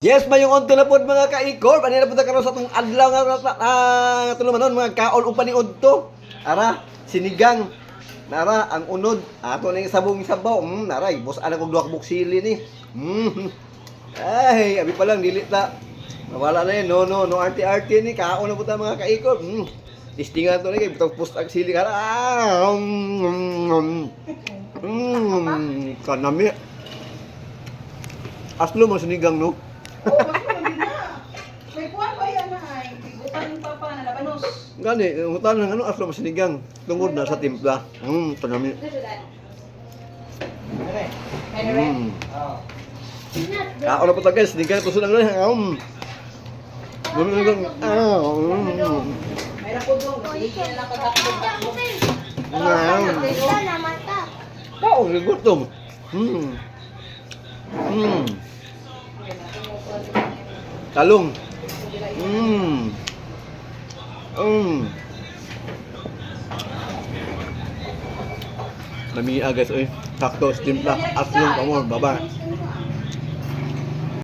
Yes, mayong onto na po mga kaikor. Pani na po karon sa atong adlaw nga tulumanon mga kaon upan ni udto. Ara, sinigang. Nara ang unod. Ato na yung sabong sabaw. Naray, boss ana kog duha ka buksili ni. Ay, abi pa lang dili ta. Wala na yun. No arty-arty ni kaon na po ta mga kaikor. Listingan to ni kay bitong post ang sili kara. Kanami. Aslo mo sinigang no. Oo, mas hindi na. May kuwan ba yan na ay? Upan pa pa na labanos. Gani, utan ng aslo mo sinigang. Tungod na sa timpla. Kanami. Kaon na po ta guys, sinigang to sulang na. Mayroon po doon. Hindi na lang pagkakabog. Kaon na gutom. Talong. Nami guys, sakto timpla, aslong pamor, baba.